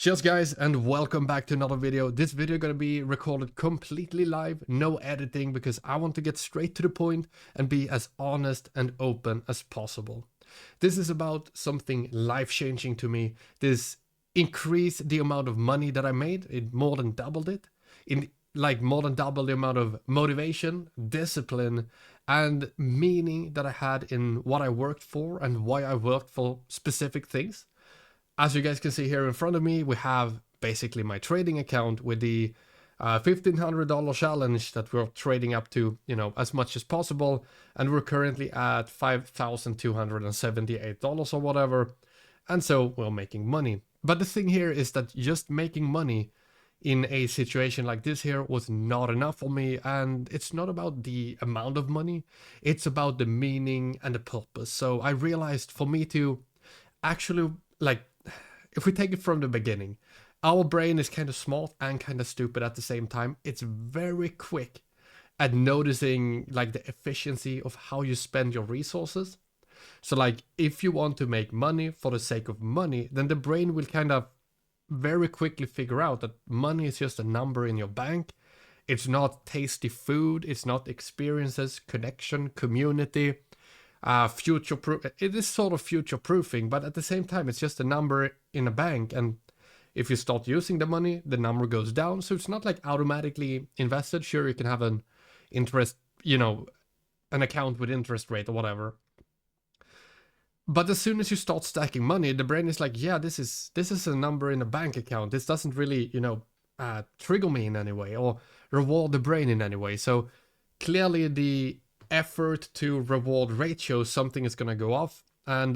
Cheers guys, and welcome back to another video. This video gonna be recorded completely live, no editing, because I want to get straight to the point and be as honest and open as possible. This is about something life-changing to me. This increased the amount of money that I made. It more than doubled it. More than double the amount of motivation, discipline, and meaning that I had in what I worked for and why I worked for specific things. As you guys can see here in front of me, we have basically my trading account with the $1,500 challenge that we're trading up to, as much as possible. And we're currently at $5,278 or whatever. And so we're making money. But the thing here is that just making money in a situation like this here was not enough for me. And it's not about the amount of money. It's about the meaning and the purpose. So I realized for me to actually, if we take it from the beginning, our brain is kind of smart and kind of stupid at the same time. It's very quick at noticing the efficiency of how you spend your resources. So if you want to make money for the sake of money, then the brain will kind of very quickly figure out that money is just a number in your bank. It's not tasty food. It's not experiences, connection, community. It is sort of future proofing, but at the same time, it's just a number in a bank. And if you start using the money, the number goes down. So it's not automatically invested. Sure, you can have an interest, an account with interest rate or whatever. But as soon as you start stacking money, the brain is like, yeah, this is a number in a bank account. This doesn't really, trigger me in any way or reward the brain in any way. So clearly the effort to reward ratio, something is going to go off, and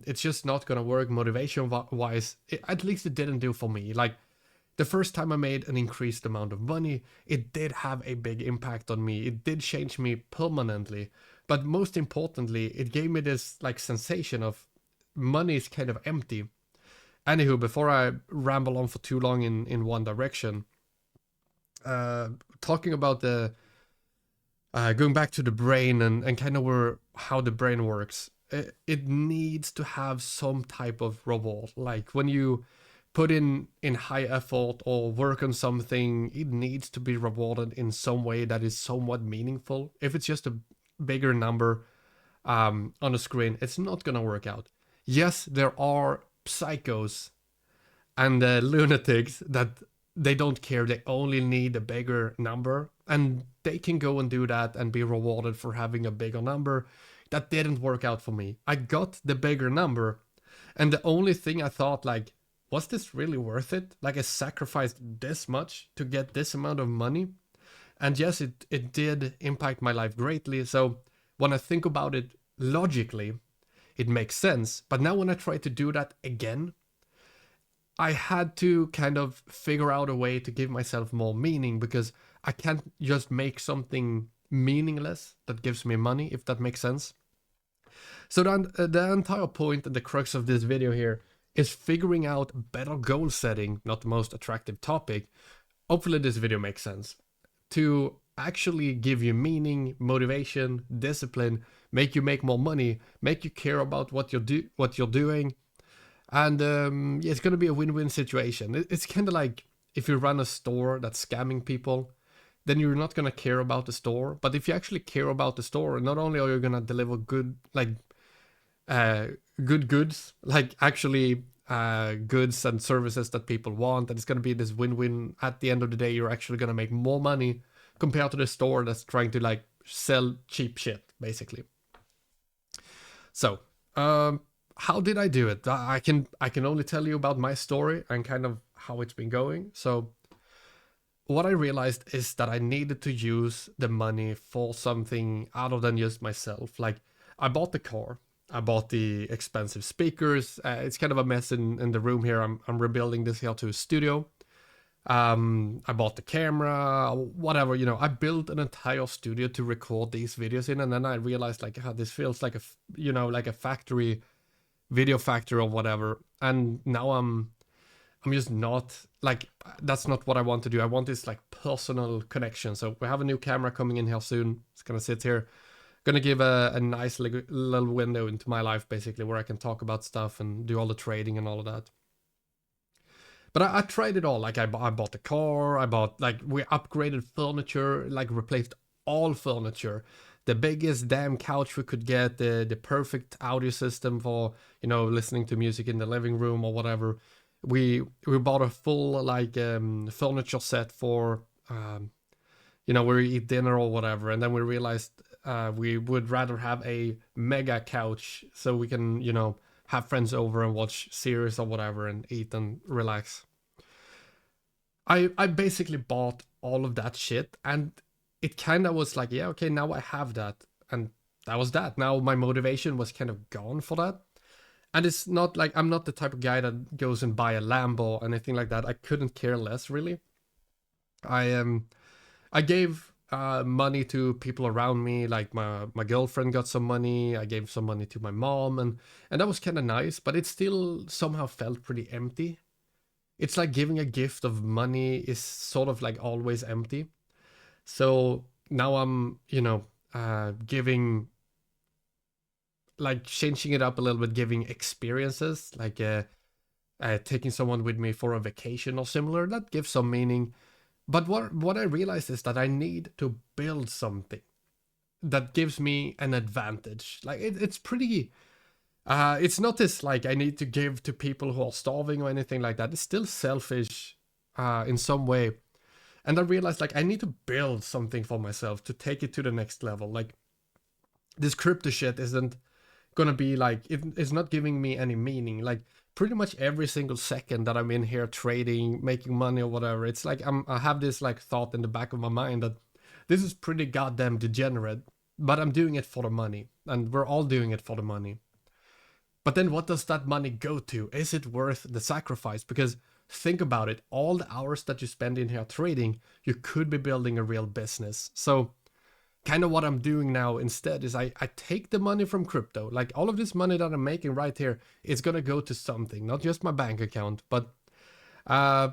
it's just not going to work motivation wise. At least it didn't do for me. The first time I made an increased amount of money, it did have a big impact on me. It did change me permanently, but most importantly, it gave me this sensation of money is kind of empty. Anywho, before I ramble on for too long in one direction, talking about the going back to the brain and kind of how the brain works, it needs to have some type of reward. When you put in high effort or work on something, it needs to be rewarded in some way that is somewhat meaningful. If it's just a bigger number on the screen, it's not gonna work out. Yes, there are psychos and lunatics that they don't care. They only need a bigger number, and they can go and do that and be rewarded for having a bigger number. That didn't work out for me. I got the bigger number, and the only thing I thought, was this really worth it? I sacrificed this much to get this amount of money. And yes, it did impact my life greatly. So when I think about it logically, it makes sense. But now when I try to do that again, I had to kind of figure out a way to give myself more meaning, because I can't just make something meaningless that gives me money, if that makes sense. So the entire point and the crux of this video here is figuring out better goal setting, not the most attractive topic. Hopefully this video makes sense. To actually give you meaning, motivation, discipline, make you make more money, make you care about what you're doing. And yeah, it's going to be a win-win situation. It's kind of like if you run a store that's scamming people, then you're not going to care about the store. But if you actually care about the store, not only are you going to deliver good goods, goods and services that people want, and it's going to be this win-win. At the end of the day, you're actually going to make more money compared to the store that's trying to sell cheap shit, basically. So, how did I do it? I can only tell you about my story and kind of how it's been going. So what I realized is that I needed to use the money for something other than just myself. I bought the car, I bought the expensive speakers. It's kind of a mess in the room here. I'm rebuilding this here to a studio. I bought the camera, whatever, I built an entire studio to record these videos in. And then I realized this feels like a factory, video factory or whatever. And now I'm just not that's not what I want to do. I want this personal connection. So we have a new camera coming in here soon. It's gonna sit here, gonna give a nice little window into my life, basically, where I can talk about stuff and do all the trading and all of that. But I tried it all. Like I bought a car. I bought like we upgraded furniture. Like replaced all furniture. The biggest damn couch we could get. The perfect audio system for listening to music in the living room or whatever. We bought a full like furniture set for where we eat dinner or whatever. And then we realized we would rather have a mega couch so we can have friends over and watch series or whatever and eat and relax. I basically bought all of that shit, and it kind of was like, yeah, okay, now I have that, and that was that. Now my motivation was kind of gone for that. And it's not like I'm not the type of guy that goes and buy a Lambo or anything like that. I couldn't care less, really. I gave money to people around me. Like my girlfriend got some money. I gave some money to my mom, and that was kind of nice. But it still somehow felt pretty empty. It's like giving a gift of money is sort of like always empty. So now I'm giving, like changing it up a little bit, giving experiences, like taking someone with me for a vacation or similar. That gives some meaning. But what I realized is that I need to build something that gives me an advantage. Like it's pretty. It's not this like I need to give to people who are starving or anything like that. It's still selfish in some way. And I realized like I need to build something for myself to take it to the next level. Like this crypto shit isn't gonna be like it's not giving me any meaning. Like pretty much every single second that I'm in here trading, making money or whatever, it's like I have this like thought in the back of my mind that this is pretty goddamn degenerate, but I'm doing it for the money, and we're all doing it for the money. But then what does that money go to? Is it worth the sacrifice? Because think about it, all the hours that you spend in here trading, you could be building a real business. So kind of what I'm doing now instead is I take the money from crypto, like all of this money that I'm making right here, it's gonna go to something, not just my bank account, uh,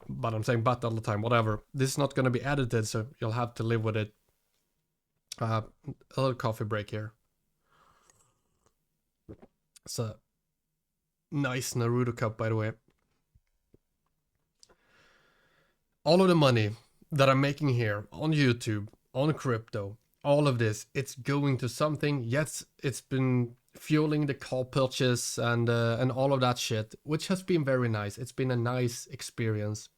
but I'm saying but all the time, whatever. This is not gonna be edited, so you'll have to live with it. A little coffee break here. It's a nice Naruto cup, by the way. All of the money that I'm making here on YouTube, on crypto, all of this, it's going to something. Yes, it's been fueling the car purchase and all of that shit, which has been very nice. It's been a nice experience.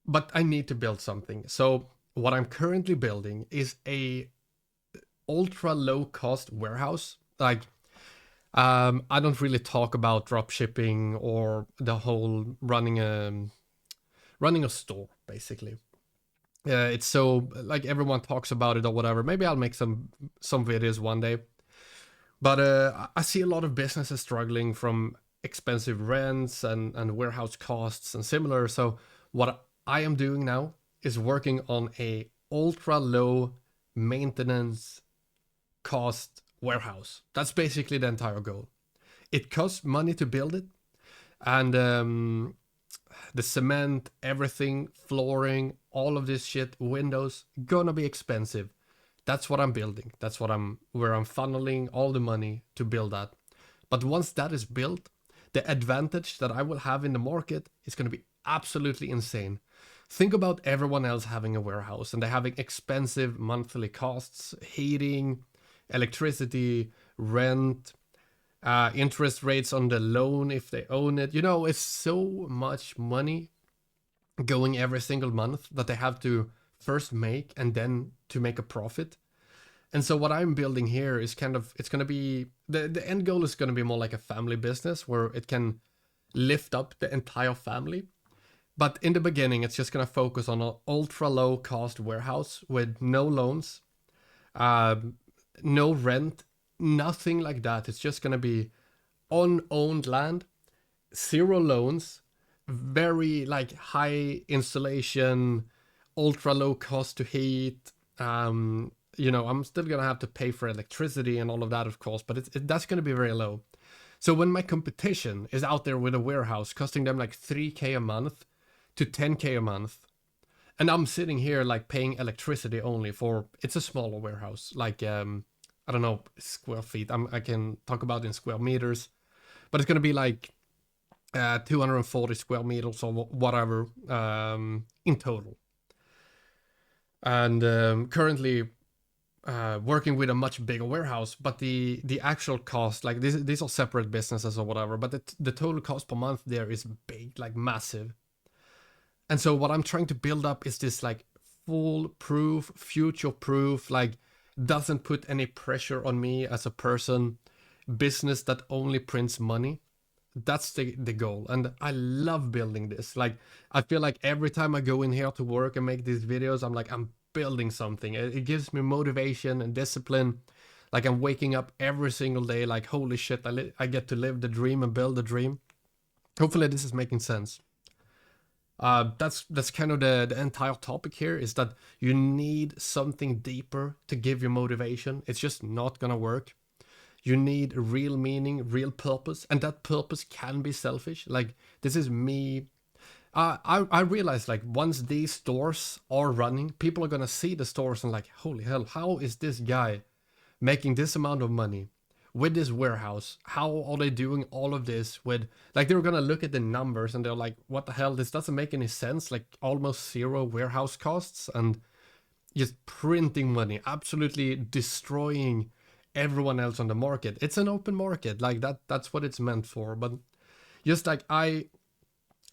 But I need to build something. So what I'm currently building is a ultra low cost warehouse. Like I don't really talk about drop shipping or the whole running a store basically. It's so like everyone talks about it or whatever. Maybe I'll make some videos one day. But I see a lot of businesses struggling from expensive rents and warehouse costs and similar. So what I am doing now is working on a ultra low maintenance cost warehouse. That's basically the entire goal. It costs money to build it, and the cement, everything, flooring, all of this shit, windows, gonna be expensive. That's what I'm building. That's where I'm funneling all the money to build that. But once that is built, the advantage that I will have in the market is gonna be absolutely insane. Think about everyone else having a warehouse and they're having expensive monthly costs, heating, electricity, rent, interest rates on the loan if they own it. It's so much money going every single month that they have to first make and then to make a profit. And so what I'm building here is it's going to be the end goal is going to be more like a family business where it can lift up the entire family. But in the beginning, it's just going to focus on an ultra low cost warehouse with no loans, no rent, nothing like that. It's just going to be on owned land, zero loans, very like high insulation, ultra low cost to heat. I'm still gonna have to pay for electricity and all of that, of course, but that's gonna be very low. So when my competition is out there with a warehouse costing them like 3K a month to 10K a month, and I'm sitting here like paying electricity only for it's a smaller warehouse, like I don't know square feet. I can talk about in square meters, but it's gonna be like 240 square meters or whatever in total. And currently working with a much bigger warehouse, but the actual cost, like these are separate businesses or whatever, but the total cost per month there is big, like massive. And so what I'm trying to build up is this like foolproof, future proof, like doesn't put any pressure on me as a person, business that only prints money. That's the goal. And I love building this. Like I feel like every time I go in here to work and make these videos, I'm like, I'm building something. It gives me motivation and discipline. Like I'm waking up every single day like, holy shit, I get to live the dream and build the dream. Hopefully this is making sense. That's kind of the entire topic here, is that you need something deeper to give you motivation. It's just not gonna work. You need real meaning, real purpose, and that purpose can be selfish. Like this is me. I realize like once these stores are running, people are gonna see the stores and like, holy hell, how is this guy making this amount of money with this warehouse? How are they doing all of this with, like, they're gonna look at the numbers and they're like, what the hell, this doesn't make any sense, like almost zero warehouse costs and just printing money, absolutely destroying everyone else on the market. It's an open market, like that's what it's meant for. But just like I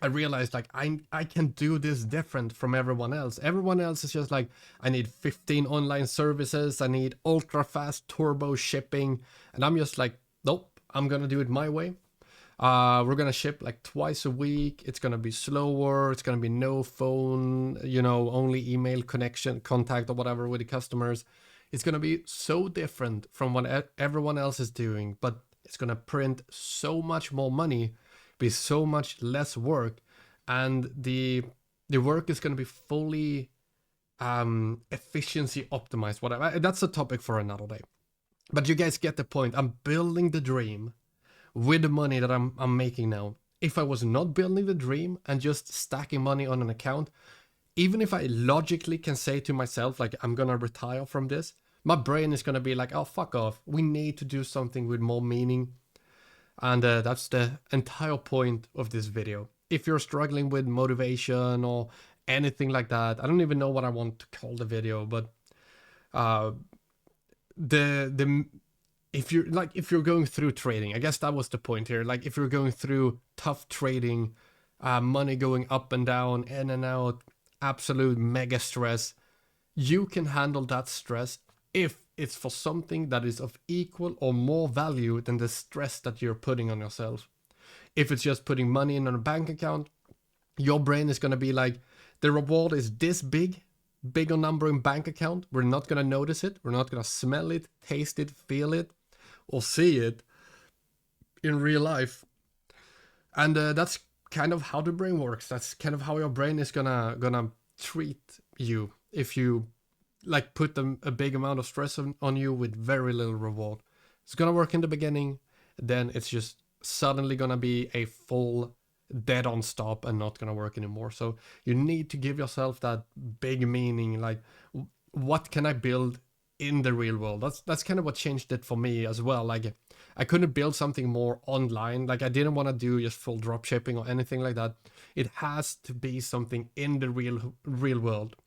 realized like I can do this different from everyone else. Everyone else is just like, I need 15 online services, I need ultra fast turbo shipping, and I'm just like, nope, I'm gonna do it my way. We're gonna ship like twice a week. It's gonna be slower. It's gonna be no phone, only email connection, contact or whatever with the customers. It's gonna be so different from what everyone else is doing, but it's gonna print so much more money, be so much less work, and the work is gonna be fully efficiency optimized. Whatever. That's a topic for another day. But you guys get the point. I'm building the dream with the money that I'm making now. If I was not building the dream and just stacking money on an account, even if I logically can say to myself, like, I'm gonna retire from this, my brain is gonna be like, oh, fuck off. We need to do something with more meaning. And that's the entire point of this video. If you're struggling with motivation or anything like that, I don't even know what I want to call the video, but the if you're going through trading, I guess that was the point here. Like if you're going through tough trading, money going up and down, in and out, absolute mega stress, you can handle that stress if it's for something that is of equal or more value than the stress that you're putting on yourself. If it's just putting money in on a bank account, your brain is going to be like, the reward is this bigger number in bank account. We're not going to notice it. We're not going to smell it, taste it, feel it, or see it in real life. And that's kind of how the brain works. That's kind of how your brain is gonna treat you if you like put a big amount of stress on you with very little reward. It's gonna work in the beginning, then it's just suddenly gonna be a full dead on stop and not gonna work anymore. So you need to give yourself that big meaning, like what can I build in the real world? That's kind of what changed it for me as well. Like I couldn't build something more online. Like I didn't want to do just full drop shipping or anything like that. It has to be something in the real world.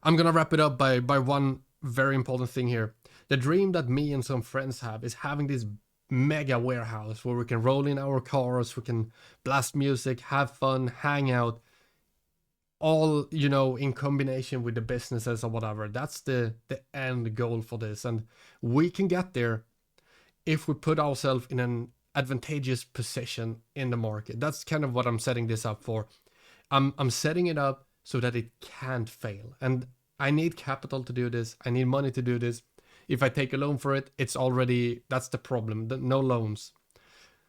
I'm gonna wrap it up by one very important thing here. The dream that me and some friends have is having this mega warehouse where we can roll in our cars, we can blast music, have fun, hang out, all in combination with the businesses or whatever. That's the end goal for this, and we can get there if we put ourselves in an advantageous position in the market. That's kind of what I'm setting this up for. I'm setting it up so that it can't fail, and I need capital to do this. I need money to do this. If I take a loan for it, that's the problem, no loans.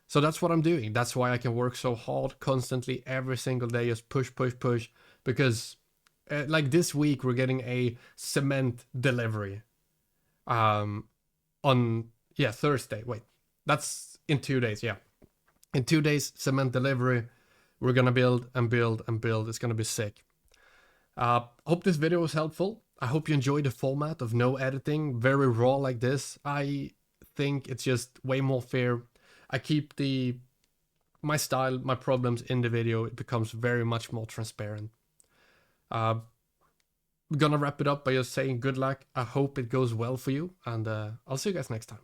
So that's what I'm doing. That's why I can work so hard constantly every single day, just push, because like this week we're getting a cement delivery on Thursday. Wait, that's in 2 days. Yeah, in 2 days, cement delivery. We're gonna build and build and build. It's gonna be sick. Hope this video was helpful. I hope you enjoyed the format of no editing, very raw like this. I think it's just way more fair. I keep the my style, my problems in the video, it becomes very much more transparent. We're gonna wrap it up by just saying good luck. I hope it goes well for you, and I'll see you guys next time.